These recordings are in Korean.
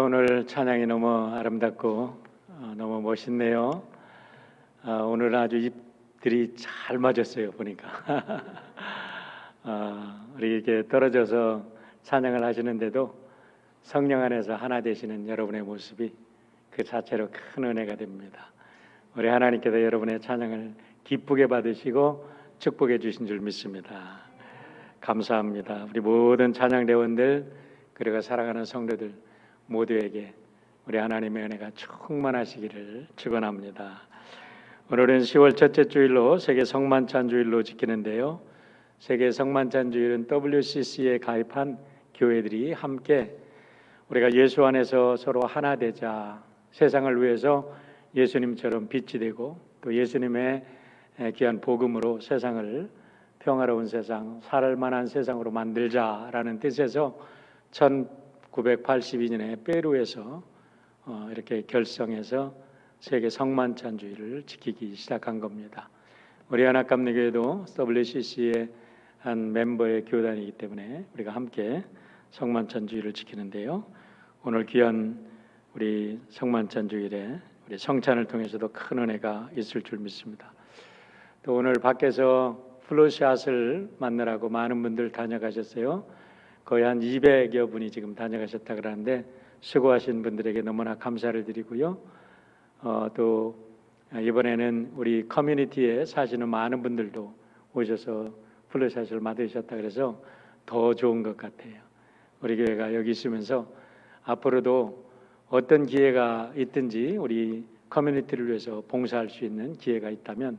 오늘 찬양이 너무 아름답고 너무 멋있네요. 오늘 아주 입들이 잘 맞았어요 보니까. 우리 이렇게 떨어져서 찬양을 하시는데도 성령 안에서 하나 되시는 여러분의 모습이 그 자체로 큰 은혜가 됩니다. 우리 하나님께서 여러분의 찬양을 기쁘게 받으시고 축복해 주신 줄 믿습니다. 감사합니다. 우리 모든 찬양대원들 그리고 사랑하는 성도들 모두에게 우리 하나님의 은혜가 충만하시기를 축원합니다. 오늘은 10월 첫째 주일로 세계 성만찬 주일로 지키는데요. 세계 성만찬 주일은 WCC에 가입한 교회들이 함께 우리가 예수 안에서 서로 하나 되자, 세상을 위해서 예수님처럼 빛이 되고 또 예수님의 귀한 복음으로 세상을 평화로운 세상, 살만한 세상으로 만들자라는 뜻에서 1982년에 페루에서 이렇게 결성해서 세계 성만찬주의를 지키기 시작한 겁니다. 우리 한학감리교회도 WCC의 한 멤버의 교단이기 때문에 우리가 함께 성만찬주의를 지키는데요. 오늘 귀한 우리 성만찬주일에 우리 성찬을 통해서도 큰 은혜가 있을 줄 믿습니다. 또 오늘 밖에서 플루샷을 만나라고 많은 분들 다녀가셨어요. 거의 한 200여 분이 지금 다녀가셨다 그러는데 수고하신 분들에게 너무나 감사를 드리고요. 또 이번에는 우리 커뮤니티에 사시는 많은 분들도 오셔서 플루샷을 맡으셨다 그래서 더 좋은 것 같아요. 우리 교회가 여기 있으면서 앞으로도 어떤 기회가 있든지 우리 커뮤니티를 위해서 봉사할 수 있는 기회가 있다면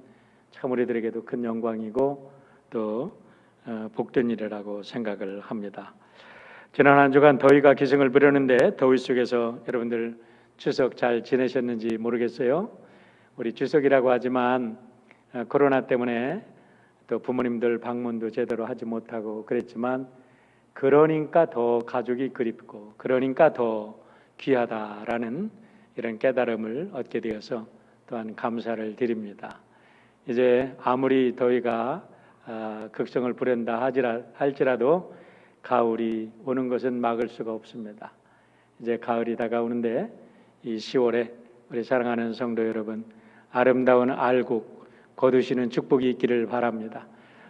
참 우리들에게도 큰 영광이고 또 복된 일이라고 생각을 합니다. 지난 한 주간 더위가 기승을 부렸는데 더위 속에서 여러분들 추석 잘 지내셨는지 모르겠어요. 우리 추석이라고 하지만 코로나 때문에 또 부모님들 방문도 제대로 하지 못하고 그랬지만 그러니까 더 가족이 그립고 그러니까 더 귀하다라는 이런 깨달음을 얻게 되어서 또한 감사를 드립니다. 이제 아무리 더위가 극성을 부른다 할지라도 가을이 오는 것은 막을 수가 없습니다. 이제 가을이 다가오는데 이 10월에 우리 사랑하는 성도 여러분 아름다운 알곡 거두시는 축복이 있기를 바랍니다.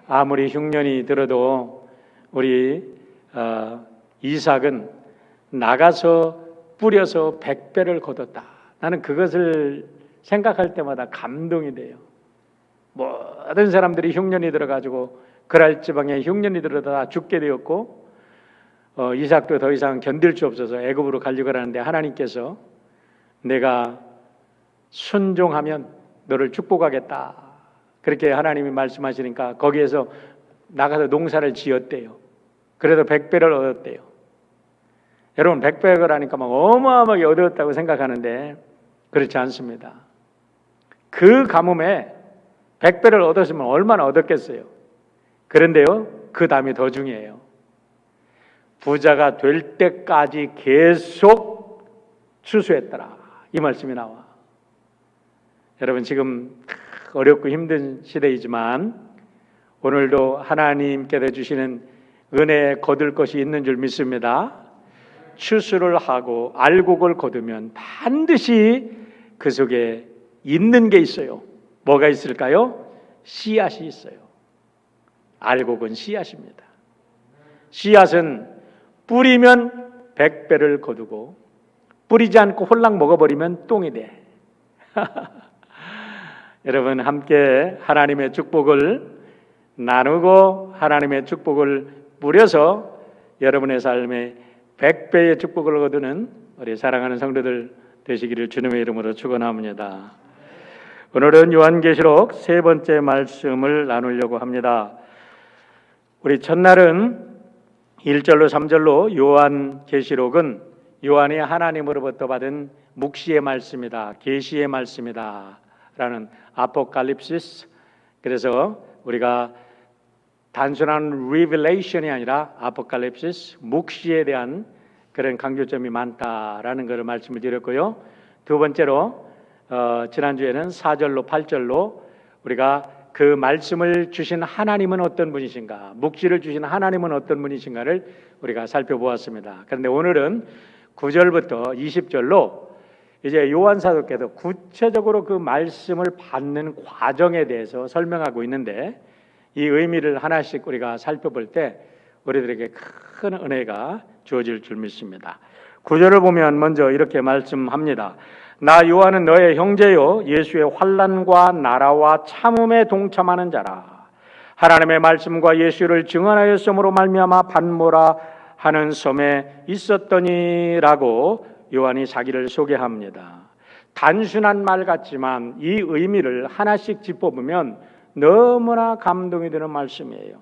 아무리 흉년이 들어도 우리 이삭은 나가서 뿌려서 100배를 거뒀다. 나는 그것을 생각할 때마다 감동이 돼요. 모든 사람들이 흉년이 들어가지고 그랄 지방에 흉년이 들어다 죽게 되었고 이삭도 더 이상 견딜 수 없어서 애굽으로 가려고 하는데 하나님께서 내가 순종하면 너를 축복하겠다 그렇게 하나님이 말씀하시니까 거기에서 나가서 농사를 지었대요. 그래도 100배를 얻었대요. 여러분 100배를 하니까 막 어마어마하게 얻었다고 생각하는데 그렇지 않습니다. 그 가뭄에 100배를 얻었으면 얼마나 얻었겠어요. 그런데요 그 다음이 더 중요해요. 부자가 될 때까지 계속 추수했더라 이 말씀이 나와. 여러분 지금 어렵고 힘든 시대이지만 오늘도 하나님께서 주시는 은혜에 거둘 것이 있는 줄 믿습니다. 추수를 하고 알곡을 거두면 반드시 그 속에 있는 게 있어요. 뭐가 있을까요? 씨앗이 있어요. 알곡은 씨앗입니다. 씨앗은 뿌리면 100배를 거두고 뿌리지 않고 홀랑 먹어버리면 똥이 돼. 여러분 함께 하나님의 축복을 나누고 하나님의 축복을 뿌려서 여러분의 삶에 100배의 축복을 거두는 우리 사랑하는 성도들 되시기를 주님의 이름으로 축원합니다. 오늘은 요한계시록 세 번째 말씀을 나누려고 합니다. 우리 첫날은 1절로 3절로 요한계시록은 요한이 하나님으로부터 받은 묵시의 말씀이다, 계시의 말씀이다 라는 아포칼립시스. 그래서 우리가 단순한 리빌레이션이 아니라 아포칼립시스, 묵시에 대한 그런 강조점이 많다라는 것을 말씀을 드렸고요. 두 번째로 지난주에는 4절로 8절로 우리가 그 말씀을 주신 하나님은 어떤 분이신가, 묵시를 주신 하나님은 어떤 분이신가를 우리가 살펴보았습니다. 그런데 오늘은 9절부터 20절로 이제 요한 사도께서 구체적으로 그 말씀을 받는 과정에 대해서 설명하고 있는데, 이 의미를 하나씩 우리가 살펴볼 때 우리들에게 큰 은혜가 주어질 줄 믿습니다. 9절을 보면 먼저 이렇게 말씀합니다. 나 요한은 너의 형제요 예수의 환난과 나라와 참음에 동참하는 자라. 하나님의 말씀과 예수를 증언하였으므로 말미암아 반모라 하는 섬에 있었더니라고 요한이 자기를 소개합니다. 단순한 말 같지만 이 의미를 하나씩 짚어보면 너무나 감동이 되는 말씀이에요.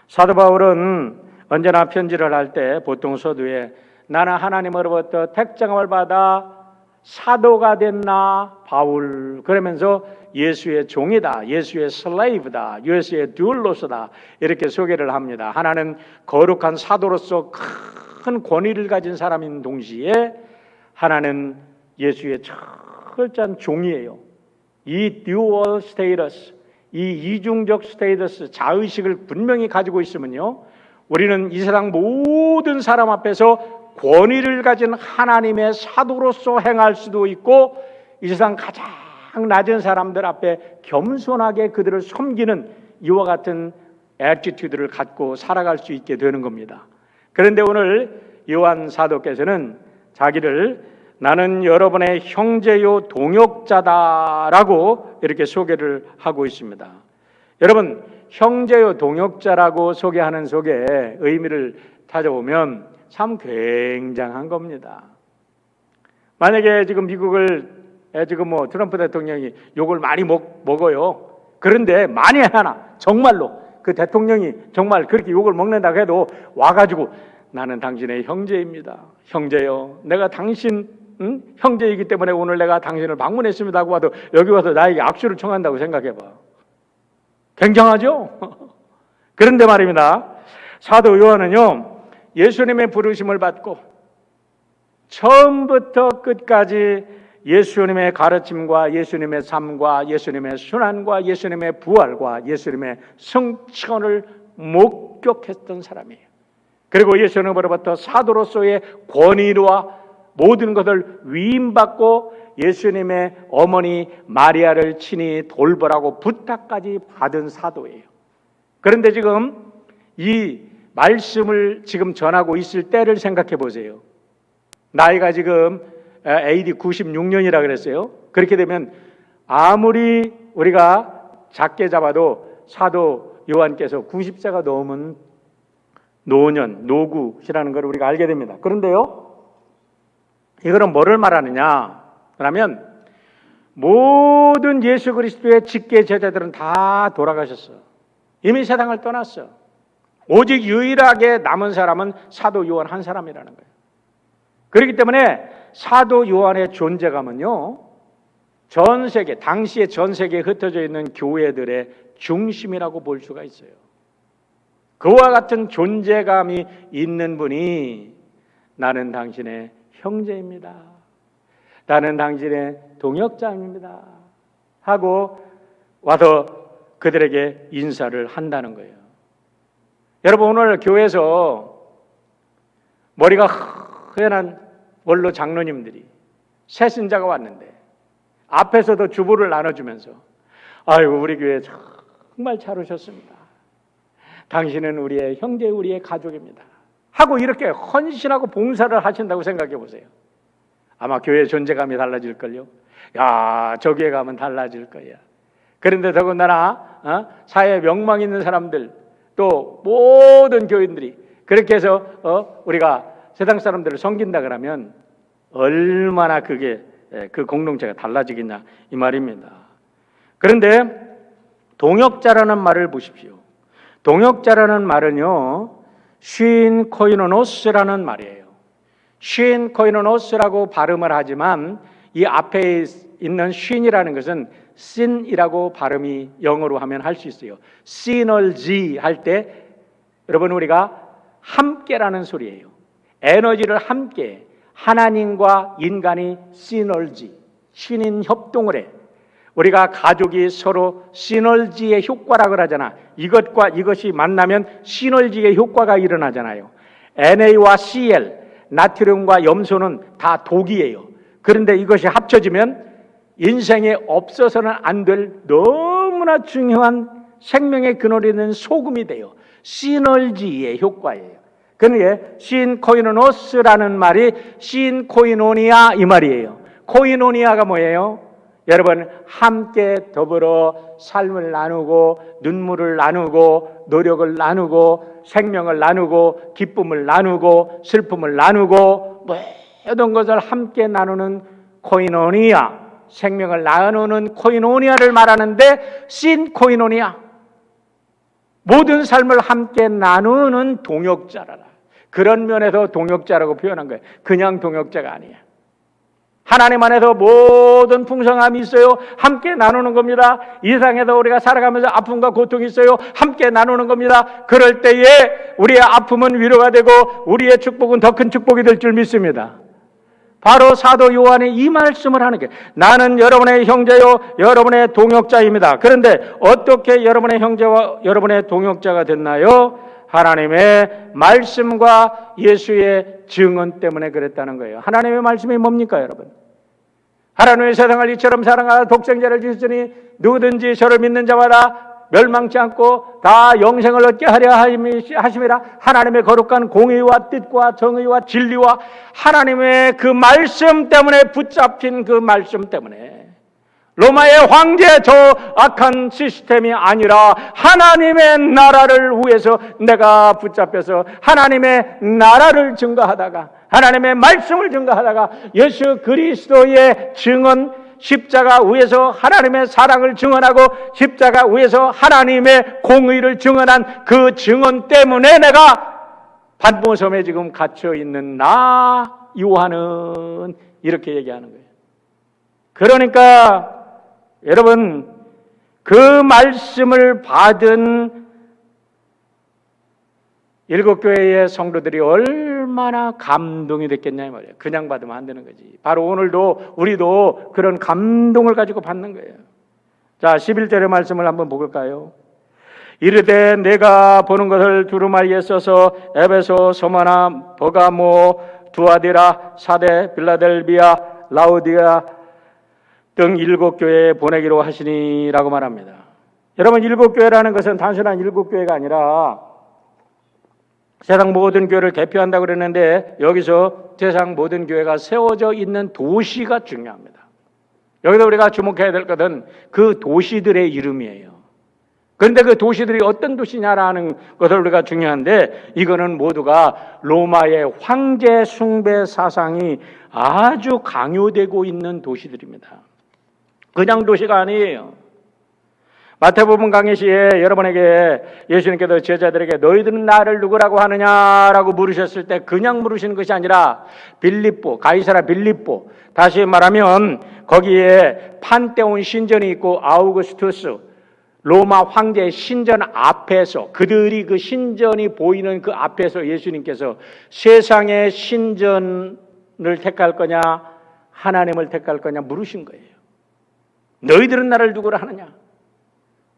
사도 바울은 언제나 편지를 할 때 보통 서두에 나는 하나님으로부터 택정을 받아 사도가 됐나 바울, 그러면서 예수의 종이다, 예수의 슬레이브다, 예수의 듀얼로서다, 이렇게 소개를 합니다. 하나는 거룩한 사도로서 큰 권위를 가진 사람인 동시에 하나는 예수의 철저한 종이에요. 이 듀얼 스테이터스, 이 이중적 스테이터스, 자의식을 분명히 가지고 있으면요, 우리는 이 세상 모든 사람 앞에서 권위를 가진 하나님의 사도로서 행할 수도 있고, 이 세상 가장 낮은 사람들 앞에 겸손하게 그들을 섬기는 이와 같은 애티튜드를 갖고 살아갈 수 있게 되는 겁니다. 그런데 오늘 요한 사도께서는 자기를 나는 여러분의 형제요 동역자다라고 이렇게 소개를 하고 있습니다. 여러분, 형제요 동역자라고 소개하는 속에 의미를 찾아보면 참 굉장한 겁니다. 만약에 지금 미국을 지금 트럼프 대통령이 욕을 많이 먹어요. 그런데 만에 하나 정말로 그 대통령이 정말 그렇게 욕을 먹는다고 해도 와가지고 나는 당신의 형제입니다. 형제요, 내가 당신 형제이기 때문에 오늘 내가 당신을 방문했습니다 하고 와도 여기 와서 나에게 악수를 청한다고 생각해봐. 굉장하죠? 그런데 말입니다, 사도 요한은요 예수님의 부르심을 받고 처음부터 끝까지 예수님의 가르침과 예수님의 삶과 예수님의 순환과 예수님의 부활과 예수님의 성천을 목격했던 사람이에요. 그리고 예수님으로부터 사도로서의 권위와 모든 것을 위임받고 예수님의 어머니 마리아를 친히 돌보라고 부탁까지 받은 사도예요. 그런데 지금 이 말씀을 지금 전하고 있을 때를 생각해 보세요. 나이가 지금 AD 96년이라 그랬어요. 그렇게 되면 아무리 우리가 작게 잡아도 사도 요한께서 90세가 넘은 노년, 노구시라는 걸 우리가 알게 됩니다. 그런데요, 이거는 뭐를 말하느냐 그러면 모든 예수 그리스도의 직계 제자들은 다 돌아가셨어. 이미 세상을 떠났어. 오직 유일하게 남은 사람은 사도 요한 한 사람이라는 거예요. 그렇기 때문에 사도 요한의 존재감은요, 전 세계, 당시에 전 세계에 흩어져 있는 교회들의 중심이라고 볼 수가 있어요. 그와 같은 존재감이 있는 분이 나는 당신의 형제입니다, 나는 당신의 동역자입니다 하고 와서 그들에게 인사를 한다는 거예요. 여러분, 오늘 교회에서 머리가 허연한 원로 장로님들이 새신자가 왔는데 앞에서도 주보를 나눠주면서 아이고 우리 교회 정말 잘 오셨습니다, 당신은 우리의 형제, 우리의 가족입니다 하고 이렇게 헌신하고 봉사를 하신다고 생각해 보세요. 아마 교회의 존재감이 달라질걸요. 야, 저 교회 가면 달라질 거야. 그런데 더군다나 사회에 명망 있는 사람들, 또 모든 교인들이 그렇게 해서 우리가 세상 사람들을 섬긴다 그러면 얼마나 그게 그 공동체가 달라지겠냐 이 말입니다. 그런데 동역자라는 말을 보십시오. 동역자라는 말은요, 쉰 코이노노스라는 말이에요. 쉰 코이노노스라고 발음을 하지만 이 앞에 있는 쉰이라는 것은 sin이라고 발음이 영어로 하면 할 수 있어요. synergy 할 때 여러분 우리가 함께라는 소리예요. 에너지를 함께, 하나님과 인간이 시너지, 신인 협동을 해. 우리가 가족이 서로 시너지의 효과라고 하잖아. 이것과 이것이 만나면 시너지의 효과가 일어나잖아요. Na와 Cl, 나트륨과 염소는 다 독이에요. 그런데 이것이 합쳐지면 인생에 없어서는 안 될 너무나 중요한 생명의 근원이 되는 소금이 돼요. 시너지의 효과예요. 그러니까 신코이노노스라는 말이 신코이노니아 이 말이에요. 코이노니아가 뭐예요? 여러분, 함께 더불어 삶을 나누고 눈물을 나누고 노력을 나누고 생명을 나누고 기쁨을 나누고 슬픔을 나누고 모든 것을 함께 나누는 코이노니아, 생명을 나누는 코이노니아를 말하는데 신코이노니아, 모든 삶을 함께 나누는 동역자라라. 그런 면에서 동역자라고 표현한 거예요. 그냥 동역자가 아니에요. 하나님 안에서 모든 풍성함이 있어요. 함께 나누는 겁니다. 이 세상에서 우리가 살아가면서 아픔과 고통이 있어요. 함께 나누는 겁니다. 그럴 때에 우리의 아픔은 위로가 되고 우리의 축복은 더 큰 축복이 될 줄 믿습니다. 바로 사도 요한이 이 말씀을 하는 게, 나는 여러분의 형제요 여러분의 동역자입니다. 그런데 어떻게 여러분의 형제와 여러분의 동역자가 됐나요? 하나님의 말씀과 예수의 증언 때문에 그랬다는 거예요. 하나님의 말씀이 뭡니까, 여러분? 하나님의 세상을 이처럼 사랑하사 독생자를 주시니 누구든지 저를 믿는 자마다 멸망치 않고 다 영생을 얻게 하려 하심이라. 하나님의 거룩한 공의와 뜻과 정의와 진리와 하나님의 그 말씀 때문에 붙잡힌 그 말씀 때문에 로마의 황제 저 악한 시스템이 아니라 하나님의 나라를 위해서 내가 붙잡혀서 하나님의 나라를 증거하다가 하나님의 말씀을 증거하다가 예수 그리스도의 증언, 십자가 위에서 하나님의 사랑을 증언하고 십자가 위에서 하나님의 공의를 증언한 그 증언 때문에 내가 patmos섬에 지금 갇혀 있는 나 요한은 이렇게 얘기하는 거예요. 그러니까 여러분, 그 말씀을 받은 일곱 교회의 성도들이 얼마나 감동이 됐겠냐 이 말이에요. 그냥 받으면 안 되는 거지. 바로 오늘도 우리도 그런 감동을 가지고 받는 거예요. 자, 11절의 말씀을 한번 볼까요? 이르되 내가 보는 것을 두루마리에 써서 에베소, 서마나, 버가모, 두아디라, 사데, 빌라델비아, 라우디아 등 일곱 교회에 보내기로 하시니라고 말합니다. 여러분, 일곱 교회라는 것은 단순한 일곱 교회가 아니라 세상 모든 교회를 대표한다고 그랬는데 여기서 세상 모든 교회가 세워져 있는 도시가 중요합니다. 여기서 우리가 주목해야 될 것은 그 도시들의 이름이에요. 그런데 그 도시들이 어떤 도시냐라는 것을 우리가 중요한데 이거는 모두가 로마의 황제 숭배 사상이 아주 강요되고 있는 도시들입니다. 그냥 도시가 아니에요. 마태복음 강의 시에 여러분에게 예수님께서 제자들에게 너희들은 나를 누구라고 하느냐라고 물으셨을 때 그냥 물으시는 것이 아니라 빌립보, 가이사라 빌립보, 다시 말하면 거기에 판테온 신전이 있고 아우구스투스 로마 황제의 신전 앞에서, 그들이 그 신전이 보이는 그 앞에서 예수님께서 세상의 신전을 택할 거냐 하나님을 택할 거냐 물으신 거예요. 너희들은 나를 누구라 하느냐?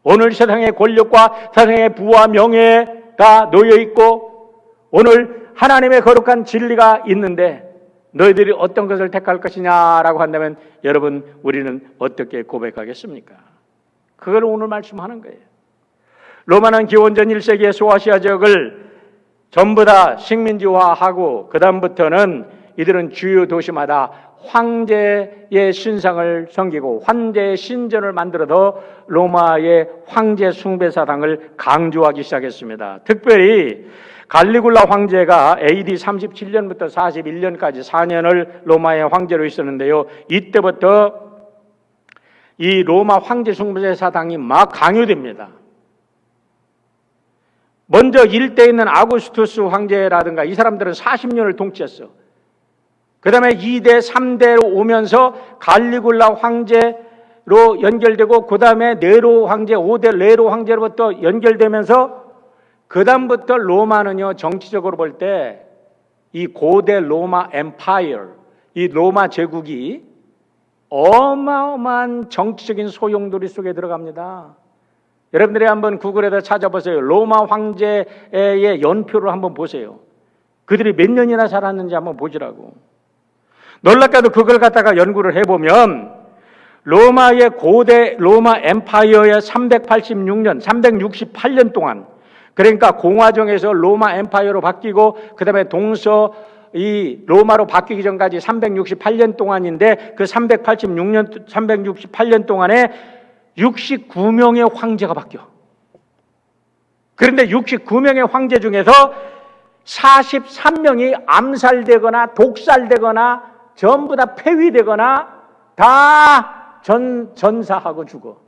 오늘 세상의 권력과 세상의 부와 명예가 놓여 있고 오늘 하나님의 거룩한 진리가 있는데 너희들이 어떤 것을 택할 것이냐라고 한다면 여러분, 우리는 어떻게 고백하겠습니까? 그걸 오늘 말씀하는 거예요. 로마는 기원전 1세기의 소아시아 지역을 전부 다 식민지화하고 그 다음부터는 이들은 주요 도시마다 황제의 신상을 섬기고 황제의 신전을 만들어서 로마의 황제 숭배 사상을 강조하기 시작했습니다. 특별히 갈리굴라 황제가 AD 37년부터 41년까지 4년을 로마의 황제로 있었는데요. 이때부터 이 로마 황제 숭배 사상이 막 강요됩니다. 먼저 일대에 있는 아구스투스 황제라든가 이 사람들은 40년을 통치했어. 그 다음에 2대, 3대로 오면서 갈리굴라 황제로 연결되고 그 다음에 네로 황제, 5대 네로 황제로부터 연결되면서 그 다음부터 로마는요, 정치적으로 볼 때 이 고대 로마 엠파이어, 이 로마 제국이 어마어마한 정치적인 소용돌이 속에 들어갑니다. 여러분들이 한번 구글에다 찾아보세요. 로마 황제의 연표를 한번 보세요. 그들이 몇 년이나 살았는지 한번 보시라고. 놀랍게도 그걸 갖다가 연구를 해보면 로마의 고대 로마 엠파이어의 386년, 368년 동안, 그러니까 공화정에서 로마 엠파이어로 바뀌고 그 다음에 동서 이 로마로 바뀌기 전까지 368년 동안인데 그 368년 동안에 69명의 황제가 바뀌어. 그런데 69명의 황제 중에서 43명이 암살되거나 독살되거나 전부 다 폐위되거나 다 전사하고 죽어.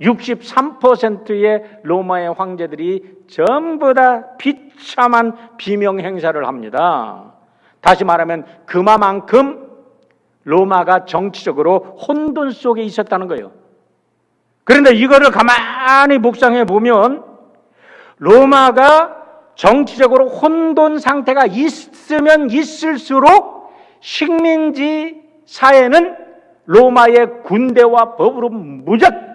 63%의 로마의 황제들이 전부 다 비참한 비명 행사를 합니다. 다시 말하면 그만큼 로마가 정치적으로 혼돈 속에 있었다는 거예요. 그런데 이거를 가만히 묵상해 보면 로마가 정치적으로 혼돈 상태가 있으면 있을수록 식민지 사회는 로마의 군대와 법으로 무작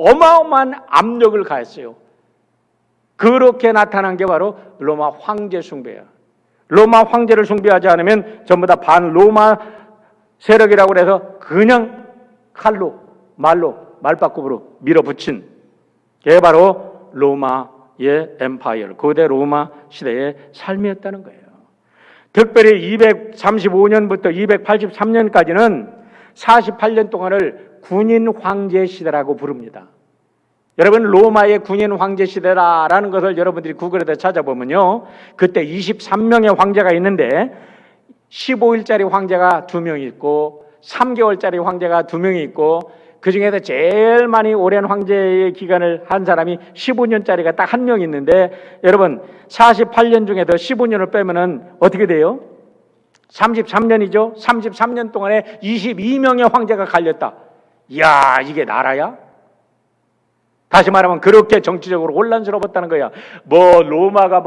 어마어마한 압력을 가했어요. 그렇게 나타난 게 바로 로마 황제 숭배야. 로마 황제를 숭배하지 않으면 전부 다 반로마 세력이라고 해서 그냥 칼로 말바꿈으로 밀어붙인 게 바로 로마의 엠파이어, 고대 로마 시대의 삶이었다는 거예요. 특별히 235년부터 283년까지는 48년 동안을 군인 황제 시대라고 부릅니다. 여러분, 로마의 군인 황제 시대라는 것을 여러분들이 구글에다 찾아보면요, 그때 23명의 황제가 있는데 15일짜리 황제가 2명 있고 3개월짜리 황제가 2명이 있고 그 중에서 제일 많이 오랜 황제의 기간을 한 사람이 15년짜리가 딱 1명 있는데, 여러분 48년 중에서 15년을 빼면은 어떻게 돼요? 33년이죠. 33년 동안에 22명의 황제가 갈렸다. 이야, 이게 나라야? 다시 말하면 그렇게 정치적으로 혼란스러웠다는 거야. 로마가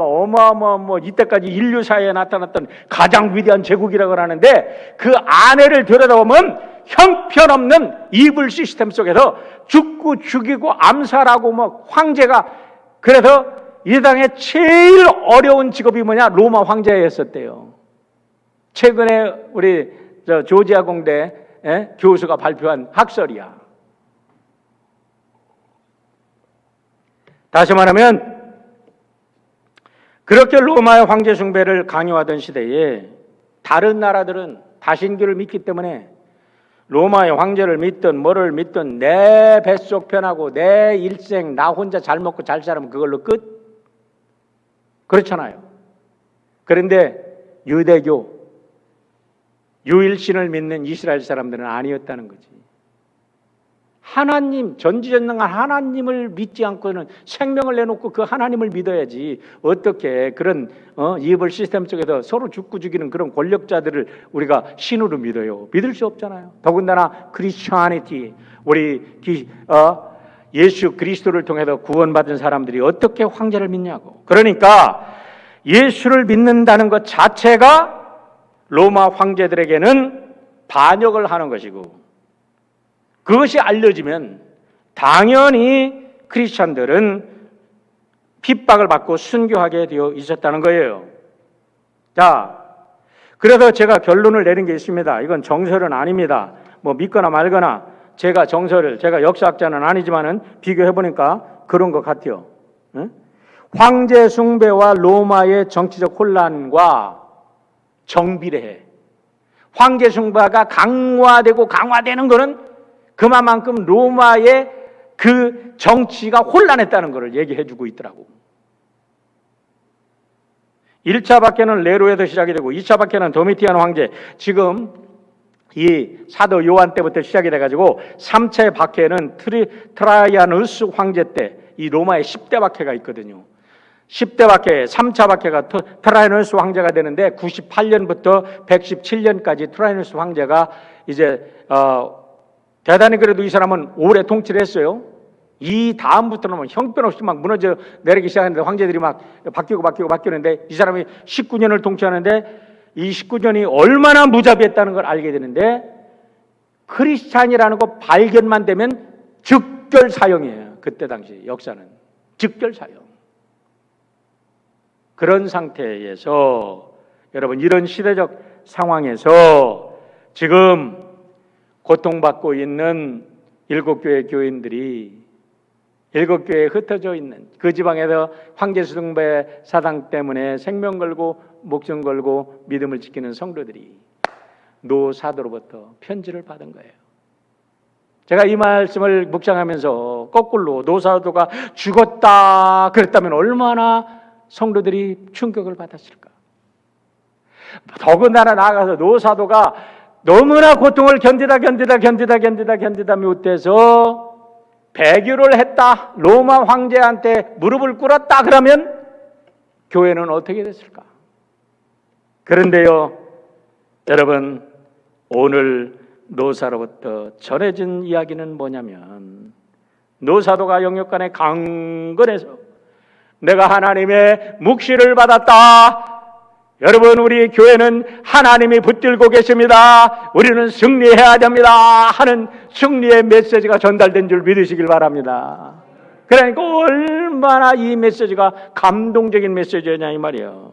이때까지 인류 사회에 나타났던 가장 위대한 제국이라고 하는데 그 안에를 들여다보면 형편없는 이불 시스템 속에서 죽고 죽이고 암살하고 황제가, 그래서 이 땅에 제일 어려운 직업이 뭐냐? 로마 황제였었대요. 최근에 우리 조지아 공대 교수가 발표한 학설이야. 다시 말하면 그렇게 로마의 황제 숭배를 강요하던 시대에 다른 나라들은 다신교를 믿기 때문에 로마의 황제를 믿든 뭐를 믿든 내 뱃속 편하고 내 일생 나 혼자 잘 먹고 잘 살면 그걸로 끝? 그렇잖아요. 그런데 유대교 유일신을 믿는 이스라엘 사람들은 아니었다는 거지. 하나님, 전지전능한 하나님을 믿지 않고는 생명을 내놓고 그 하나님을 믿어야지. 어떻게 그런 이불 시스템 속에서 서로 죽고 죽이는 그런 권력자들을 우리가 신으로 믿어요? 믿을 수 없잖아요. 더군다나 크리스천이티, 예수 그리스도를 통해서 구원받은 사람들이 어떻게 황제를 믿냐고. 그러니까 예수를 믿는다는 것 자체가 로마 황제들에게는 반역을 하는 것이고, 그것이 알려지면 당연히 크리스찬들은 핍박을 받고 순교하게 되어 있었다는 거예요. 자, 그래서 제가 결론을 내린 게 있습니다. 이건 정설은 아닙니다. 믿거나 말거나, 제가 역사학자는 아니지만은 비교해보니까 그런 것 같아요. 응? 황제 숭배와 로마의 정치적 혼란과 정비례해. 황제 숭배가 강화되는 것은 그만큼 로마의 그 정치가 혼란했다는 것을 얘기해 주고 있더라고. 1차 박해는 네로에서 시작이 되고 2차 박해는 도미티안 황제, 지금 이 사도 요한 때부터 시작이 돼가지고 3차의 박해는 트라이아누스 황제 때 이 로마의 10대 박해가 있거든요. 10대 박해, 3차 박해가 트라이아누스 황제가 되는데 98년부터 117년까지 트라이아누스 황제가 이제 대단히 그래도 이 사람은 오래 통치를 했어요. 이 다음부터는 형편없이 막 무너져 내리기 시작하는데 황제들이 막 바뀌는데 이 사람이 19년을 통치하는데 이 19년이 얼마나 무자비했다는 걸 알게 되는데 크리스찬이라는 거 발견만 되면 즉결 사형이에요. 그때 당시 역사는 즉결 사형. 그런 상태에서 여러분, 이런 시대적 상황에서 지금 고통받고 있는 7교회 교인들이 7교회에 흩어져 있는 그 지방에서 황제수등배 사당 때문에 생명 걸고 목숨 걸고 믿음을 지키는 성도들이 노 사도로부터 편지를 받은 거예요. 제가 이 말씀을 묵상하면서 거꾸로 노 사도가 죽었다 그랬다면 얼마나 성도들이 충격을 받았을까. 더군다나 나아가서 노 사도가 너무나 고통을 견디다 못해서 배교를 했다, 로마 황제한테 무릎을 꿇었다 그러면 교회는 어떻게 됐을까? 그런데요, 여러분, 오늘 노사로부터 전해진 이야기는 뭐냐면 노사도가 영역간에 강건해서 내가 하나님의 묵시를 받았다. 여러분, 우리 교회는 하나님이 붙들고 계십니다. 우리는 승리해야 됩니다 하는 승리의 메시지가 전달된 줄 믿으시길 바랍니다. 그러니까 얼마나 이 메시지가 감동적인 메시지냐 이 말이에요.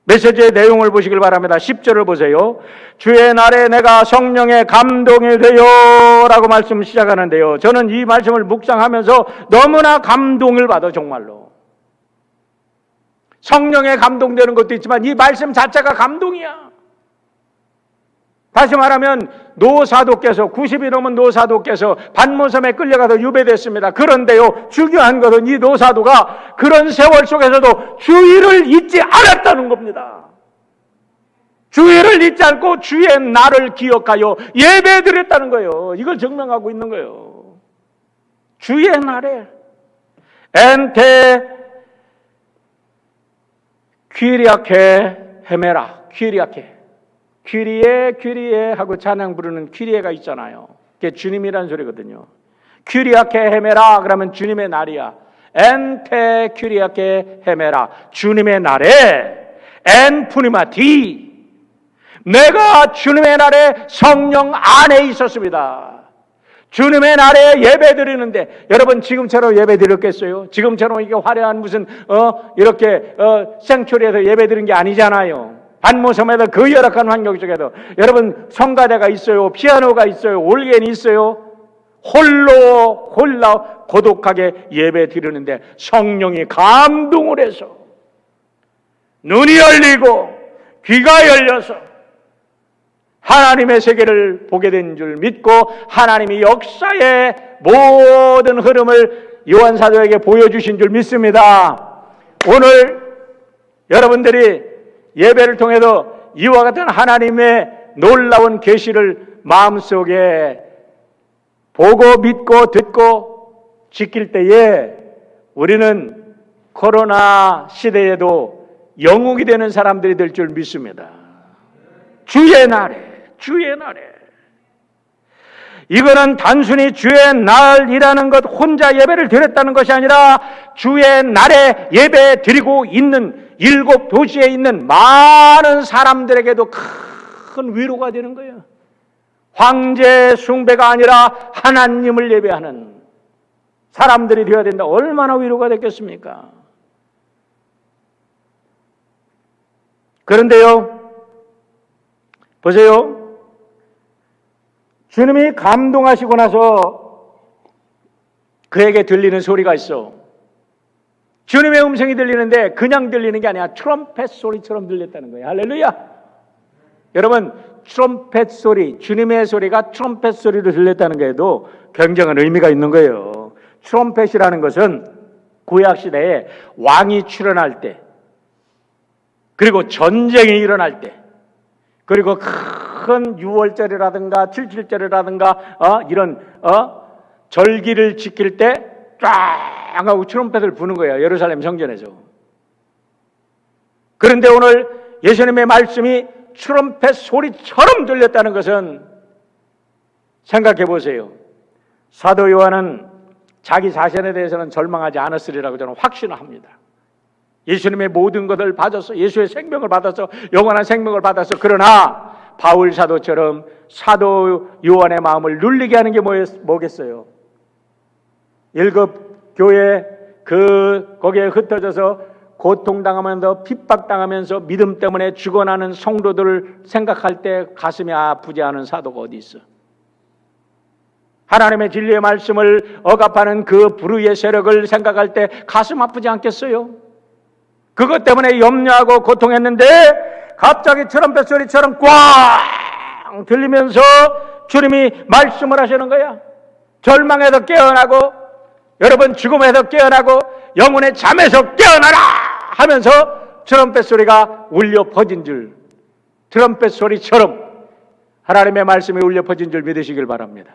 메시지의 내용을 보시길 바랍니다. 10절을 보세요. 주의 날에 내가 성령의 감동이 되어 라고 말씀 시작하는데요, 저는 이 말씀을 묵상하면서 너무나 감동을 받아. 정말로 성령에 감동되는 것도 있지만 이 말씀 자체가 감동이야. 다시 말하면 노사도께서 90이 넘은 노사도께서 반모섬에 끌려가서 유배됐습니다. 그런데요, 중요한 것은 이 노사도가 그런 세월 속에서도 주의를 잊지 않았다는 겁니다. 주의를 잊지 않고 주의 날을 기억하여 예배드렸다는 거예요. 이걸 증명하고 있는 거예요. 주의 날에 엔테 퀴리아케 헤메라, 퀴리에 하고 찬양 부르는 퀴리에가 있잖아요. 그게 주님이라는 소리거든요. 퀴리아케 헤메라 그러면 주님의 날이야. 엔테 퀴리아케 헤메라, 주님의 날에 엔 푸니마티, 내가 주님의 날에 성령 안에 있었습니다. 주님의 날에 예배 드리는데, 여러분 지금처럼 예배 드렸겠어요? 지금처럼 이게 화려한 무슨 이렇게 생초리에서 예배 드린 게 아니잖아요. 반모섬에서 그 열악한 환경 속에서 여러분 성가대가 있어요, 피아노가 있어요, 올겐이 있어요. 홀라 고독하게 예배 드리는데 성령이 감동을 해서 눈이 열리고 귀가 열려서 하나님의 세계를 보게 된 줄 믿고 하나님이 역사의 모든 흐름을 요한 사도에게 보여주신 줄 믿습니다. 오늘 여러분들이 예배를 통해서 이와 같은 하나님의 놀라운 계시를 마음속에 보고 믿고 듣고 지킬 때에 우리는 코로나 시대에도 영웅이 되는 사람들이 될 줄 믿습니다. 주의 날에 이거는 단순히 주의 날이라는 것 혼자 예배를 드렸다는 것이 아니라 주의 날에 예배 드리고 있는 7도시에 있는 많은 사람들에게도 큰 위로가 되는 거예요. 황제 숭배가 아니라 하나님을 예배하는 사람들이 되어야 된다. 얼마나 위로가 됐겠습니까? 그런데요, 보세요. 주님이 감동하시고 나서 그에게 들리는 소리가 있어. 주님의 음성이 들리는데 그냥 들리는 게 아니라 트럼펫 소리처럼 들렸다는 거예요. 할렐루야! 여러분, 트럼펫 소리, 주님의 소리가 트럼펫 소리로 들렸다는 게도 굉장한 의미가 있는 거예요. 트럼펫이라는 것은 구약시대에 왕이 출현할 때, 그리고 전쟁이 일어날 때, 그리고 큰 6월절이라든가 77절이라든가 이런 절기를 지킬 때 쫙 하고 트럼펫을 부는 거예요. 예루살렘 성전에서. 그런데 오늘 예수님의 말씀이 트럼펫 소리처럼 들렸다는 것은 생각해 보세요. 사도 요한은 자기 자신에 대해서는 절망하지 않았으리라고 저는 확신을 합니다. 예수님의 모든 것을 받아서, 예수의 생명을 받아서, 영원한 생명을 받아서, 그러나 바울 사도처럼 사도 요한의 마음을 눌리게 하는 게 뭐겠어요? 1급 교회 거기에 흩어져서 고통당하면서 핍박당하면서 믿음 때문에 죽어나는 성도들을 생각할 때 가슴이 아프지 않은 사도가 어디 있어? 하나님의 진리의 말씀을 억압하는 그 불의의 세력을 생각할 때 가슴 아프지 않겠어요? 그것 때문에 염려하고 고통했는데 갑자기 트럼펫 소리처럼 꽝 들리면서 주님이 말씀을 하시는 거야. 절망에서 깨어나고, 여러분 죽음에서 깨어나고, 영혼의 잠에서 깨어나라 하면서 트럼펫 소리가 울려 퍼진 줄, 트럼펫 소리처럼 하나님의 말씀이 울려 퍼진 줄 믿으시길 바랍니다.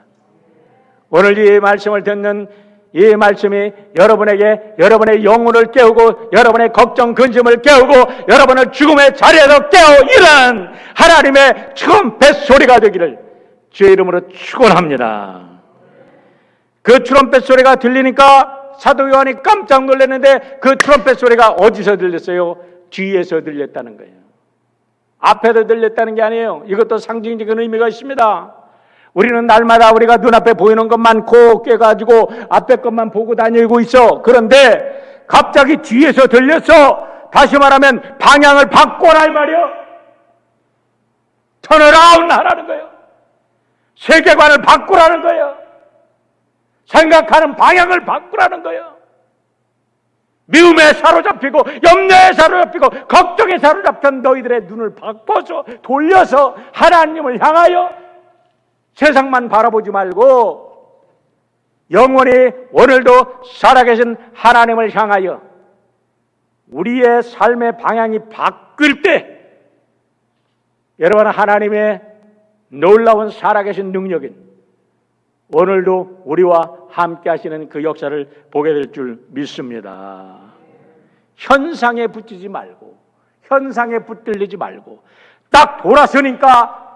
오늘 이 말씀을 듣는 이 말씀이 여러분에게 여러분의 영혼을 깨우고 여러분의 걱정 근심을 깨우고 여러분을 죽음의 자리에서 깨워 일어난 하나님의 트럼펫 소리가 되기를 주의 이름으로 축원합니다. 그 트럼펫 소리가 들리니까 사도 요한이 깜짝 놀랐는데 그 트럼펫 소리가 어디서 들렸어요? 뒤에서 들렸다는 거예요. 앞에서 들렸다는 게 아니에요. 이것도 상징적인 의미가 있습니다. 우리는 날마다 우리가 눈앞에 보이는 것만 고 깨가지고 앞에 것만 보고 다니고 있어. 그런데 갑자기 뒤에서 들렸어. 다시 말하면 방향을 바꿔라 이 말이요. 턴어라운드 하라는 거예요. 세계관을 바꾸라는 거예요. 생각하는 방향을 바꾸라는 거예요. 미움에 사로잡히고 염려에 사로잡히고 걱정에 사로잡힌 너희들의 눈을 바꿔서 돌려서 하나님을 향하여 세상만 바라보지 말고 영원히 오늘도 살아계신 하나님을 향하여 우리의 삶의 방향이 바뀔 때 여러분 하나님의 놀라운 살아계신 능력인 오늘도 우리와 함께 하시는 그 역사를 보게 될 줄 믿습니다. 현상에 붙이지 말고 현상에 붙들리지 말고 딱 돌아서니까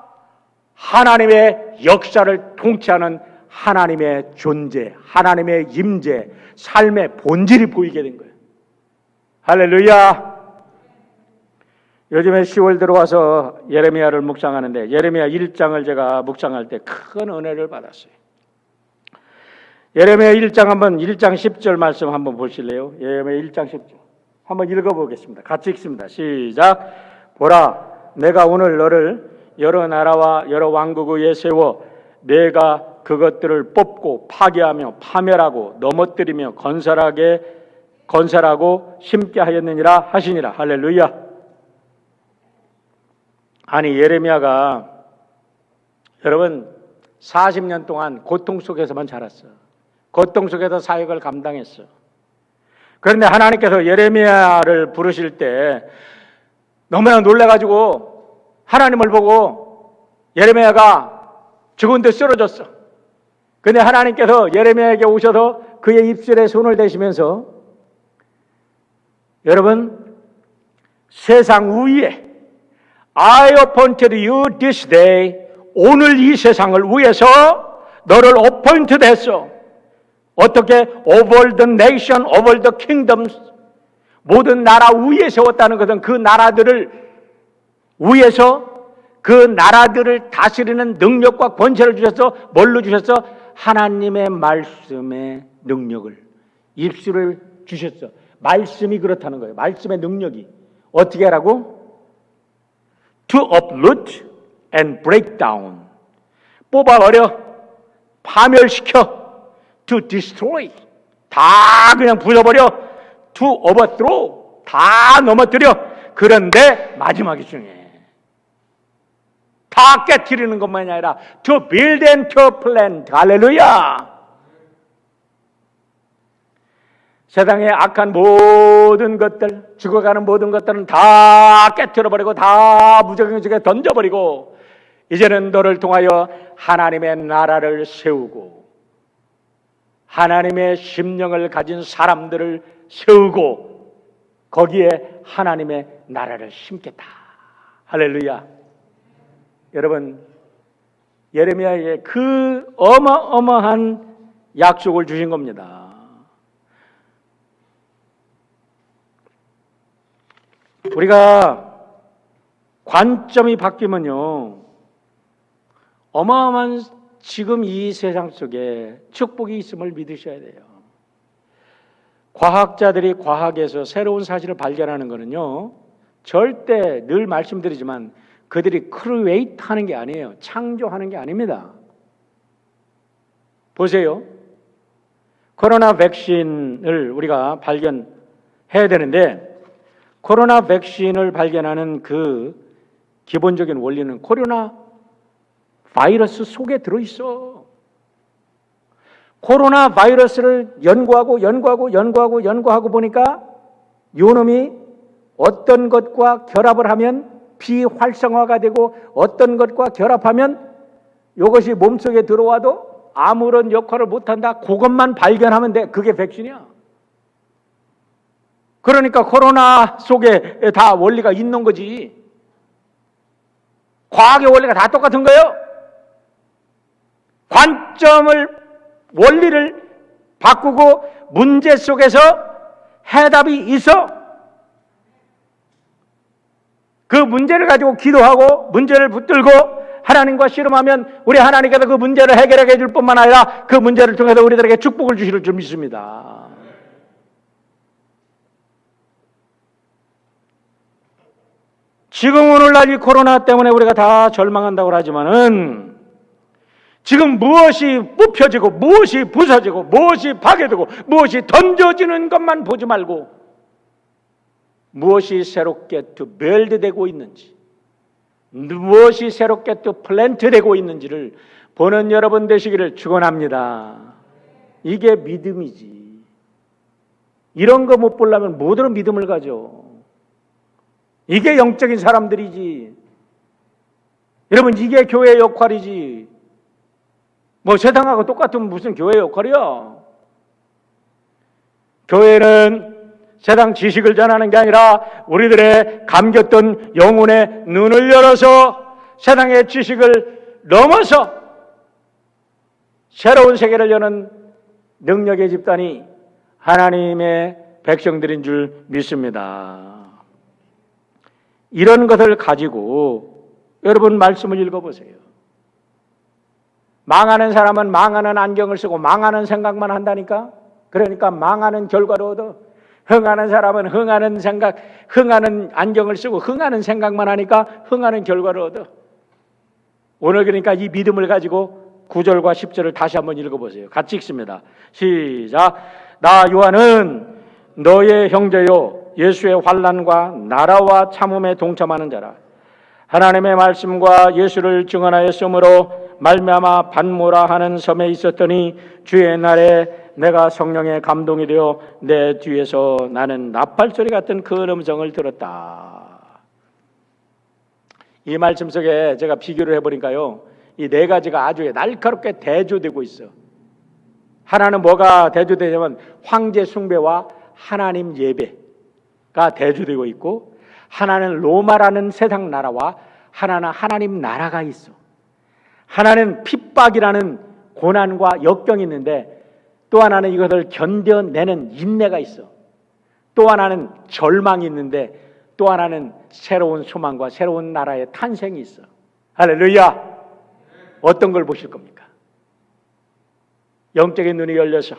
하나님의 역사를 통치하는 하나님의 존재, 하나님의 임재, 삶의 본질이 보이게 된 거예요. 할렐루야. 요즘에 10월 들어와서 예레미야를 묵상하는데 예레미야 1장을 제가 묵상할 때 큰 은혜를 받았어요. 예레미야 1장 10절 말씀 한번 보실래요? 예레미야 1장 10절 한번 읽어보겠습니다. 같이 읽습니다. 시작. 보라, 내가 오늘 너를 여러 나라와 여러 왕국 위에 세워 내가 그것들을 뽑고 파괴하며 파멸하고 넘어뜨리며 건설하고 심게 하였느니라 하시니라. 할렐루야. 아니 예레미야가 여러분 40년 동안 고통 속에서만 자랐어. 고통 속에서 사역을 감당했어. 그런데 하나님께서 예레미야를 부르실 때 너무나 놀라가지고 하나님을 보고 예레미야가 죽은 듯 쓰러졌어. 근데 하나님께서 예레미야에게 오셔서 그의 입술에 손을 대시면서 여러분 세상 위에 I appointed you this day 오늘 이 세상을 위해서 너를 appointed 했어. 어떻게? Over the nation, over the kingdoms 모든 나라 위에 세웠다는 것은 그 나라들을 위에서 그 나라들을 다스리는 능력과 권세를 주셔서 뭘로 주셨어? 하나님의 말씀의 능력을 입술을 주셨어. 말씀이 그렇다는 거예요. 말씀의 능력이 어떻게 하라고? To uproot and break down 뽑아버려 파멸시켜 To destroy 다 그냥 부숴버려 To overthrow 다 넘어뜨려. 그런데 마지막이 중요해. 다 깨트리는 것만이 아니라 To build and to plant. 할렐루야. 세상의 악한 모든 것들, 죽어가는 모든 것들은 다 깨트려버리고 다 무적행적에 던져버리고 이제는 너를 통하여 하나님의 나라를 세우고 하나님의 심령을 가진 사람들을 세우고 거기에 하나님의 나라를 심겠다. 할렐루야. 여러분 예레미야에게 그 어마어마한 약속을 주신 겁니다. 우리가 관점이 바뀌면요 어마어마한 지금 이 세상 속에 축복이 있음을 믿으셔야 돼요. 과학자들이 과학에서 새로운 사실을 발견하는 것은요, 절대 늘 말씀드리지만 그들이 크리에이트 하는 게 아니에요. 창조하는 게 아닙니다. 보세요. 코로나 백신을 우리가 발견해야 되는데, 코로나 백신을 발견하는 그 기본적인 원리는 코로나 바이러스 속에 들어있어. 코로나 바이러스를 연구하고 보니까 요놈이 어떤 것과 결합을 하면 비활성화가 되고 어떤 것과 결합하면 이것이 몸속에 들어와도 아무런 역할을 못한다. 그것만 발견하면 돼. 그게 백신이야. 그러니까 코로나 속에 다 원리가 있는 거지. 과학의 원리가 다 똑같은 거예요. 원리를 바꾸고 문제 속에서 해답이 있어. 그 문제를 가지고 기도하고 문제를 붙들고 하나님과 씨름하면 우리 하나님께서 그 문제를 해결하게 해줄 뿐만 아니라 그 문제를 통해서 우리들에게 축복을 주실 줄 믿습니다. 지금 오늘날 이 코로나 때문에 우리가 다 절망한다고 하지만은 지금 무엇이 뽑혀지고 무엇이 부서지고 무엇이 파괴되고 무엇이 던져지는 것만 보지 말고 무엇이 새롭게 또 멜드되고 있는지, 무엇이 새롭게 또 플랜트되고 있는지를 보는 여러분 되시기를 축원합니다. 이게 믿음이지. 이런 거 못 보려면 뭐로 믿음을 가져? 이게 영적인 사람들이지. 여러분, 이게 교회의 역할이지. 뭐 세상하고 똑같으면 무슨 교회의 역할이야? 교회는 세상 지식을 전하는 게 아니라 우리들의 감겼던 영혼의 눈을 열어서 세상의 지식을 넘어서 새로운 세계를 여는 능력의 집단이 하나님의 백성들인 줄 믿습니다. 이런 것을 가지고 여러분 말씀을 읽어보세요. 망하는 사람은 망하는 안경을 쓰고 망하는 생각만 한다니까. 그러니까 망하는 결과를 얻어. 흥하는 사람은 흥하는 생각, 흥하는 안경을 쓰고 흥하는 생각만 하니까 흥하는 결과를 얻어. 오늘 그러니까 이 믿음을 가지고 9절과 10절을 다시 한번 읽어보세요. 같이 읽습니다. 시작. 나 요한은 너의 형제요 예수의 환난과 나라와 참음에 동참하는 자라. 하나님의 말씀과 예수를 증언하였으므로 말미암아 반모라 하는 섬에 있었더니 주의 날에 내가 성령의 감동이 되어 내 뒤에서 나는 나팔소리 같은 큰 음성을 들었다. 이 말씀 속에 제가 비교를 해보니까요, 이 네 가지가 아주 날카롭게 대조되고 있어. 하나는 뭐가 대조되냐면 황제 숭배와 하나님 예배가 대조되고 있고, 하나는 로마라는 세상 나라와 하나는 하나님 나라가 있어. 하나는 핍박이라는 고난과 역경이 있는데 또 하나는 이것을 견뎌내는 인내가 있어. 또 하나는 절망이 있는데 또 하나는 새로운 소망과 새로운 나라의 탄생이 있어. 할렐루야. 어떤 걸 보실 겁니까? 영적인 눈이 열려서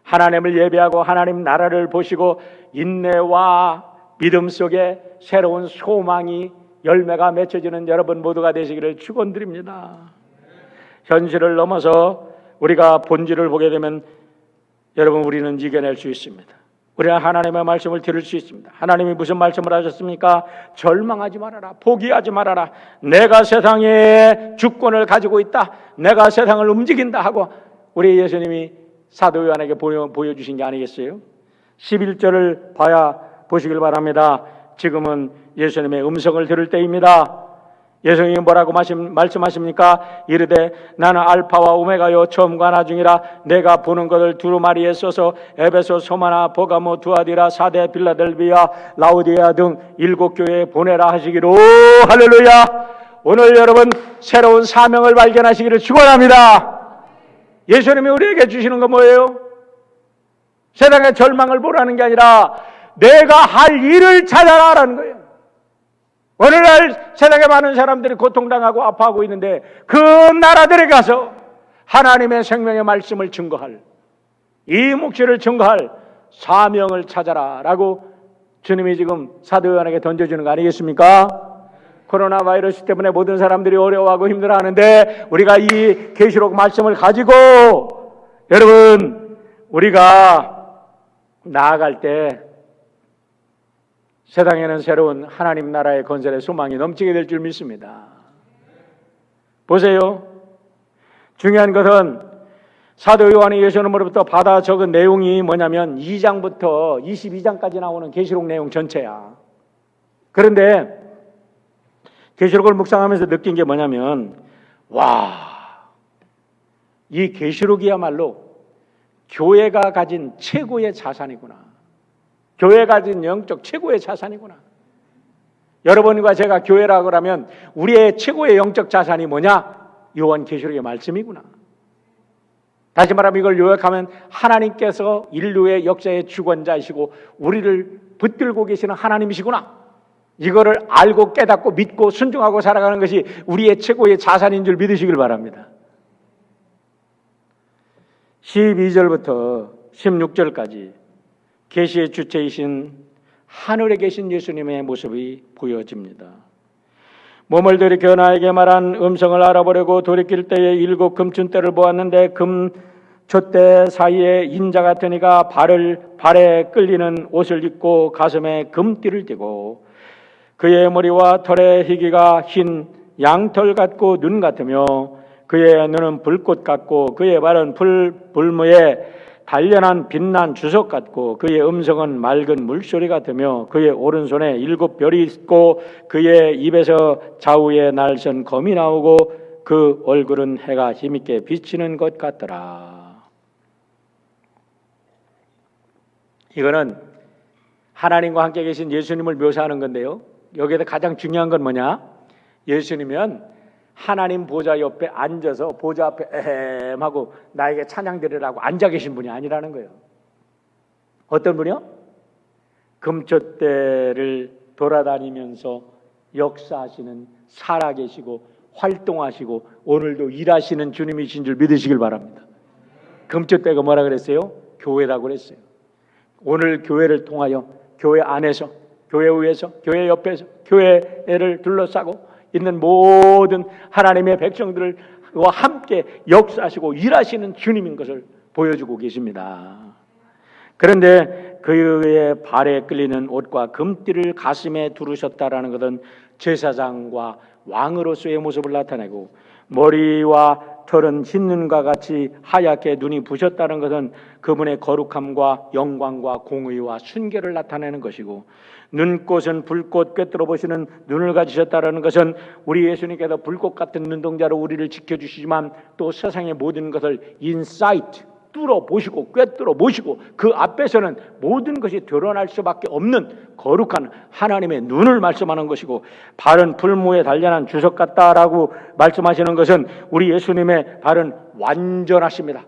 하나님을 예배하고 하나님 나라를 보시고 인내와 믿음 속에 새로운 소망이 열매가 맺혀지는 여러분 모두가 되시기를 축원드립니다. 현실을 넘어서 우리가 본질을 보게 되면 여러분 우리는 이겨낼 수 있습니다. 우리는 하나님의 말씀을 들을 수 있습니다. 하나님이 무슨 말씀을 하셨습니까? 절망하지 말아라. 포기하지 말아라. 내가 세상의 주권을 가지고 있다. 내가 세상을 움직인다 하고 우리 예수님이 사도 요한에게 보여주신 게 아니겠어요? 11절을 보시길 바랍니다. 지금은 예수님의 음성을 들을 때입니다. 예수님이 뭐라고 말씀하십니까? 이르되 나는 알파와 오메가요 처음과 나중이라. 내가 보는 것을 두루마리에 써서 에베소, 소마나, 보가모, 두아디라, 사데, 빌라델비아, 라우디아 등 7교회에 보내라 하시기로. 할렐루야. 오늘 여러분 새로운 사명을 발견하시기를 축원합니다. 예수님이 우리에게 주시는 건 뭐예요? 세상의 절망을 보라는 게 아니라 내가 할 일을 찾아라라는 거예요. 오늘날 세상에 많은 사람들이 고통당하고 아파하고 있는데 그 나라들에 가서 하나님의 생명의 말씀을 증거할, 이 묵시를 증거할 사명을 찾아라 라고 주님이 지금 사도 요한에게 던져주는 거 아니겠습니까? 코로나 바이러스 때문에 모든 사람들이 어려워하고 힘들어하는데 우리가 이 계시록 말씀을 가지고 여러분 우리가 나아갈 때 세상에는 새로운 하나님 나라의 건설의 소망이 넘치게 될 줄 믿습니다. 보세요. 중요한 것은 사도 요한이 예수님으로부터 받아 적은 내용이 뭐냐면 2장부터 22장까지 나오는 계시록 내용 전체야. 그런데 계시록을 묵상하면서 느낀 게 뭐냐면 이 계시록이야말로 교회가 가진 최고의 자산이구나. 교회가 가진 영적 최고의 자산이구나. 여러분과 제가 교회라고 하면 우리의 최고의 영적 자산이 뭐냐? 요한 계시록의 말씀이구나. 다시 말하면 이걸 요약하면 하나님께서 인류의 역사의 주권자이시고 우리를 붙들고 계시는 하나님이시구나. 이거를 알고 깨닫고 믿고 순종하고 살아가는 것이 우리의 최고의 자산인 줄 믿으시길 바랍니다. 12절부터 16절까지 계시의 주체이신 하늘에 계신 예수님의 모습이 보여집니다. 몸을 들이켜 나에게 말한 음성을 알아보려고 돌이킬 때에 7 금춘대를 보았는데 금촛대 사이에 인자 같은 이가 발에 끌리는 옷을 입고 가슴에 금띠를 띠고 그의 머리와 털의 희기가 흰 양털 같고 눈 같으며 그의 눈은 불꽃 같고 그의 발은 불무에 단련한 빛난 주석 같고 그의 음성은 맑은 물소리 같으며 그의 오른손에 7 별이 있고 그의 입에서 좌우에 날선 검이 나오고 그 얼굴은 해가 힘있게 비치는 것 같더라. 이거는 하나님과 함께 계신 예수님을 묘사하는 건데요. 여기에서 가장 중요한 건 뭐냐? 예수님은 하나님 보좌 옆에 앉아서 보좌 앞에 에헴하고 나에게 찬양 드리라고 앉아 계신 분이 아니라는 거예요. 어떤 분이요? 금촛대를 돌아다니면서 역사하시는 살아계시고 활동하시고 오늘도 일하시는 주님이신 줄 믿으시길 바랍니다. 금촛대가 뭐라 그랬어요? 교회라고 그랬어요. 오늘 교회를 통하여 교회 안에서 교회 위에서 교회 옆에서 교회를 둘러싸고 있는 모든 하나님의 백성들과 함께 역사하시고 일하시는 주님인 것을 보여주고 계십니다. 그런데 그의 발에 끌리는 옷과 금띠를 가슴에 두르셨다라는 것은 제사장과 왕으로서의 모습을 나타내고 머리와 털은 흰눈과 같이 하얗게 눈이 부셨다는 것은 그분의 거룩함과 영광과 공의와 순결을 나타내는 것이고 눈꽃은 불꽃 꿰뚫어 보시는 눈을 가지셨다는 것은 우리 예수님께서 불꽃 같은 눈동자로 우리를 지켜주시지만 또 세상의 모든 것을 인사이트 뚫어 보시고 꿰뚫어 보시고 그 앞에서는 모든 것이 드러날 수밖에 없는 거룩한 하나님의 눈을 말씀하는 것이고 발은 풀무에 단련한 주석 같다라고 말씀하시는 것은 우리 예수님의 발은 완전하십니다.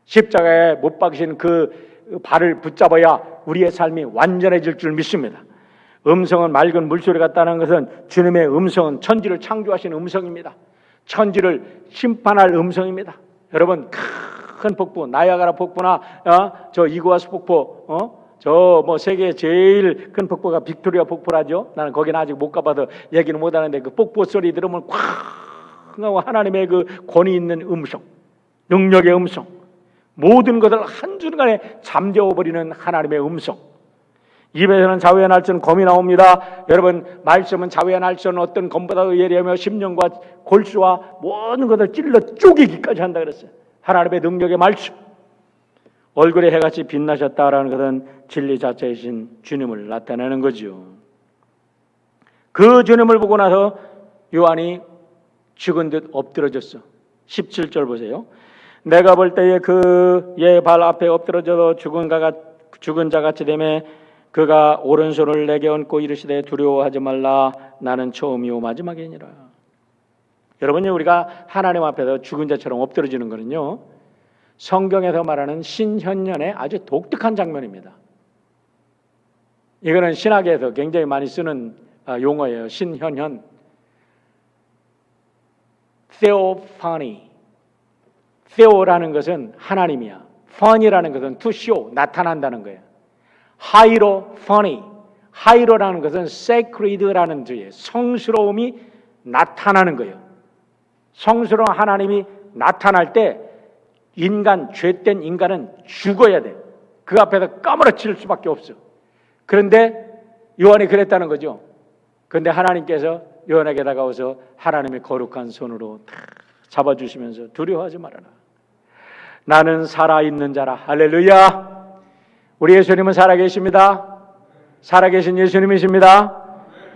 십자가에 못 박으신 그 발을 붙잡아야 우리의 삶이 완전해질 줄 믿습니다. 음성은 맑은 물소리 같다는 것은 주님의 음성은 천지를 창조하신 음성입니다. 천지를 심판할 음성입니다. 여러분 큰 폭포 나이아가라 폭포나 저 이구아수 폭포 저 뭐 세계 제일 큰 폭포가 빅토리아 폭포라죠. 나는 거기는 아직 못 가봐서 얘기는 못하는데 그 폭포 소리 들으면 콱 하고 하나님의 그 권위 있는 음성, 능력의 음성, 모든 것을 한순간에 잠재워버리는 하나님의 음성. 입에서는 자위의 날선 검이 나옵니다. 여러분 말씀은 자위의 날선 어떤 검보다도 예리하며 심령과 골수와 모든 것을 찔러 쪼개기까지 한다 그랬어요. 하나님의 능력의 말씀. 얼굴에 해같이 빛나셨다라는 것은 진리 자체이신 주님을 나타내는 거죠. 그 주님을 보고 나서 요한이 죽은 듯 엎드러졌어. 17절 보세요. 내가 볼 때에 그의 발 앞에 엎드러져도 죽은 자같이 되매 그가 오른손을 내게 얹고 이르시되 두려워하지 말라 나는 처음이요 마지막이니라. 여러분이 우리가 하나님 앞에서 죽은 자처럼 엎드러지는 거는요 성경에서 말하는 신현년의 아주 독특한 장면입니다. 이거는 신학에서 굉장히 많이 쓰는 용어예요. 신현현. Theophany. Theo라는 것은 하나님이야. Fun이라는 것은 to show, 나타난다는 거예요. Hierophany. Hiero라는 것은 sacred라는 뜻이에요. 성스러움이 나타나는 거예요. 성스러운 하나님이 나타날 때 인간, 죄된 인간은 죽어야 돼. 그 앞에서 까무러칠 수밖에 없어. 그런데 요한이 그랬다는 거죠. 그런데 하나님께서 요한에게 다가와서 하나님의 거룩한 손으로 다 잡아주시면서 두려워하지 말아라. 나는 살아있는 자라. 할렐루야. 우리 예수님은 살아계십니다. 살아계신 예수님이십니다.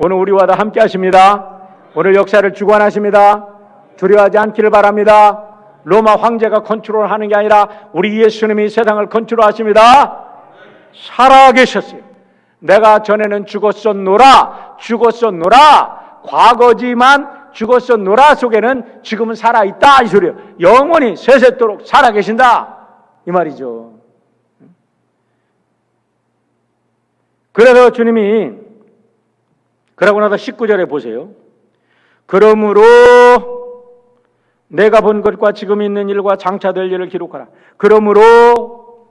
오늘 우리와 다 함께 하십니다. 오늘 역사를 주관하십니다. 두려워하지 않기를 바랍니다. 로마 황제가 컨트롤하는 게 아니라 우리 예수님이 세상을 컨트롤하십니다. 살아계셨어요. 내가 전에는 죽었었노라, 죽었었노라. 과거지만 죽었었노라 속에는 지금은 살아있다 이 소리예요. 영원히 세세토록 살아계신다 이 말이죠. 그래서 주님이 그러고 나서 19절에 보세요. 그러므로 내가 본 것과 지금 있는 일과 장차 될 일을 기록하라. 그러므로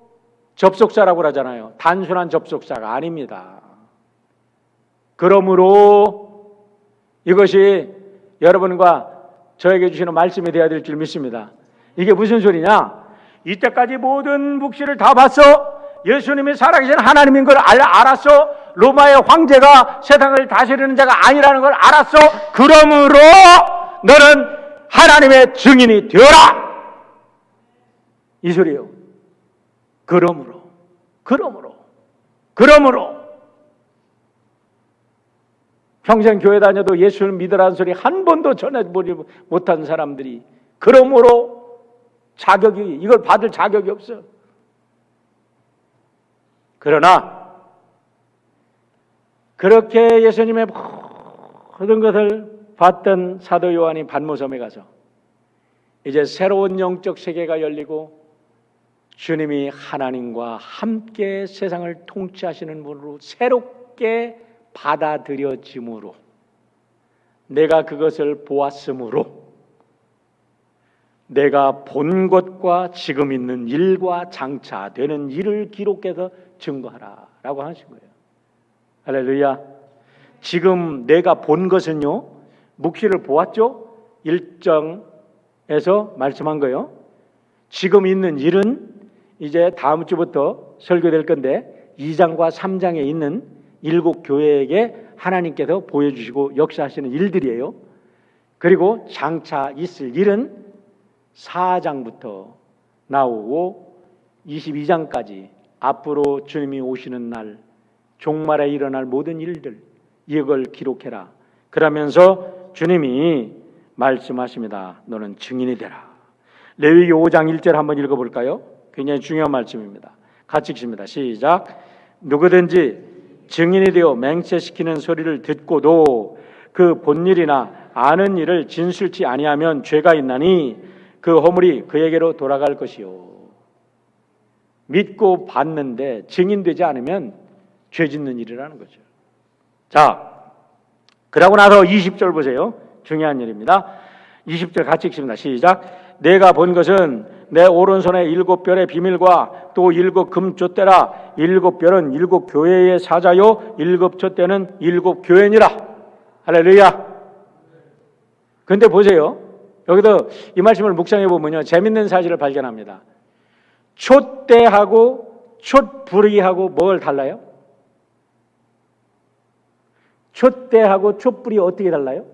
접속사라고 하잖아요. 단순한 접속사가 아닙니다. 그러므로 이것이 여러분과 저에게 주시는 말씀이 되어야 될 줄 믿습니다. 이게 무슨 소리냐? 이때까지 모든 묵시를 다 봤어. 예수님이 살아계신 하나님인 걸 알았어. 로마의 황제가 세상을 다스리는 자가 아니라는 걸 알았어. 그러므로 너는 하나님의 증인이 되어라 이 소리예요. 그러므로 평생 교회 다녀도 예수를 믿으라는 소리 한 번도 전해보지 못한 사람들이 그러므로 이걸 받을 자격이 없어. 그러나 그렇게 예수님의 모든 것을 봤던 사도 요한이 pat모섬에 가서 이제 새로운 영적 세계가 열리고 주님이 하나님과 함께 세상을 통치하시는 분으로 새롭게 받아들여짐으로 내가 그것을 보았으므로 내가 본 것과 지금 있는 일과 장차 되는 일을 기록해서 증거하라 라고 하신 거예요. 할렐루야. 지금 내가 본 것은요, 묵시를 보았죠? 1장에서 말씀한 거예요. 지금 있는 일은 이제 다음 주부터 설교될 건데 2장과 3장에 있는 7교회에게 하나님께서 보여주시고 역사하시는 일들이에요. 그리고 장차 있을 일은 4장부터 나오고 22장까지 앞으로 주님이 오시는 날 종말에 일어날 모든 일들 이걸 기록해라. 그러면서 주님이 말씀하십니다. 너는 증인이 되라. 레위기 5장 1절 한번 읽어볼까요? 굉장히 중요한 말씀입니다. 같이 읽습니다. 시작. 누구든지 증인이 되어 맹세시키는 소리를 듣고도 그 본 일이나 아는 일을 진술치 아니하면 죄가 있나니 그 허물이 그에게로 돌아갈 것이요. 믿고 봤는데 증인되지 않으면 죄 짓는 일이라는 거죠. 자, 그러고 나서 20절 보세요. 중요한 일입니다. 20절 같이 읽습니다. 시작. 내가 본 것은 내 오른손의 7별의 비밀과 또 7 금촛대라. 7별은 7교회의 사자요 7 촛대는 7교회니라. 할렐루야. 그런데 보세요. 여기도 이 말씀을 묵상해 보면요, 재밌는 사실을 발견합니다. 촛대하고 촛불이하고 뭘 달라요? 촛대하고 촛불이 어떻게 달라요?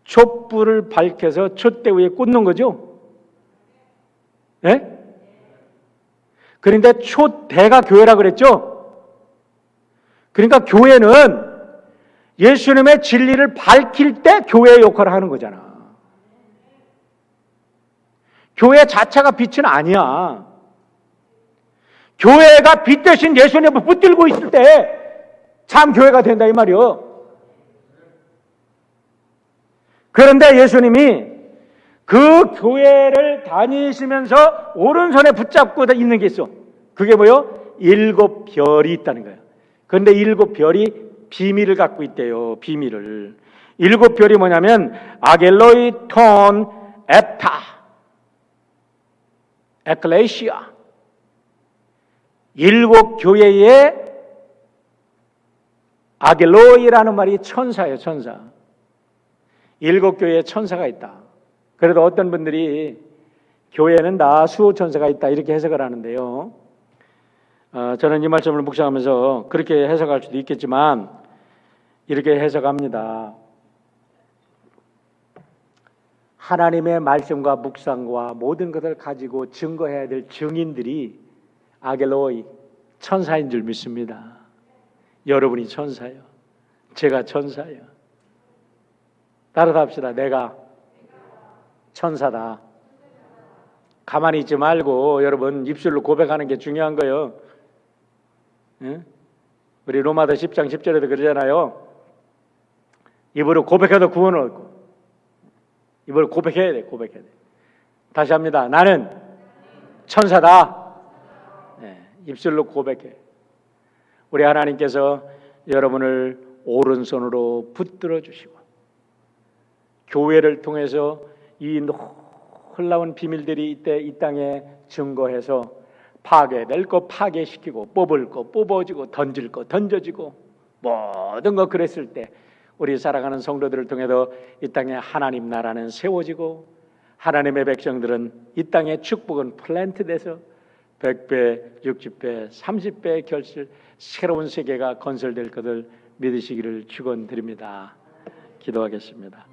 촛불을 밝혀서 촛대 위에 꽂는 거죠? 예? 그런데 촛대가 교회라 그랬죠? 그러니까 교회는 예수님의 진리를 밝힐 때 교회의 역할을 하는 거잖아. 교회 자체가 빛은 아니야. 교회가 빛 대신 예수님을 붙들고 있을 때 참 교회가 된다 이 말이요. 그런데 예수님이 그 교회를 다니시면서 오른손에 붙잡고 있는 게 있어. 그게 뭐요? 7별이 있다는 거예요. 그런데 7별이 비밀을 갖고 있대요. 비밀을. 7별이 뭐냐면 아겔로이, 톤, 앱타, 에클레시아. 7 교회의 아겔로이라는 말이 천사예요. 천사. 7 교회에 천사가 있다. 그래도 어떤 분들이 교회에는 다 수호천사가 있다 이렇게 해석을 하는데요. 저는 이 말씀을 묵상하면서 그렇게 해석할 수도 있겠지만 이렇게 해석합니다. 하나님의 말씀과 묵상과 모든 것을 가지고 증거해야 될 증인들이 아겔로이 천사인 줄 믿습니다. 여러분이 천사예요. 제가 천사예요. 따라합시다. 내가 천사다. 가만히 있지 말고 여러분 입술로 고백하는 게 중요한 거예요. 예? 우리 로마서 10장 10절에도 그러잖아요. 입으로 고백해도 구원을 얻고. 입으로 고백해야 돼. 고백해야 돼. 다시 합니다. 나는 천사다. 예, 입술로 고백해. 우리 하나님께서 여러분을 오른손으로 붙들어 주시고 교회를 통해서 이 놀라운 비밀들이 이때 이 땅에 증거해서 파괴될 거 파괴시키고 뽑을 거 뽑아지고 던질 거 던져지고 모든 거 그랬을 때 우리 살아가는 성도들을 통해서 이 땅에 하나님 나라는 세워지고 하나님의 백성들은 이 땅의 축복은 플랜트돼서 100배, 60배, 30배의 결실 새로운 세계가 건설될 것을 믿으시기를 축원드립니다. 기도하겠습니다.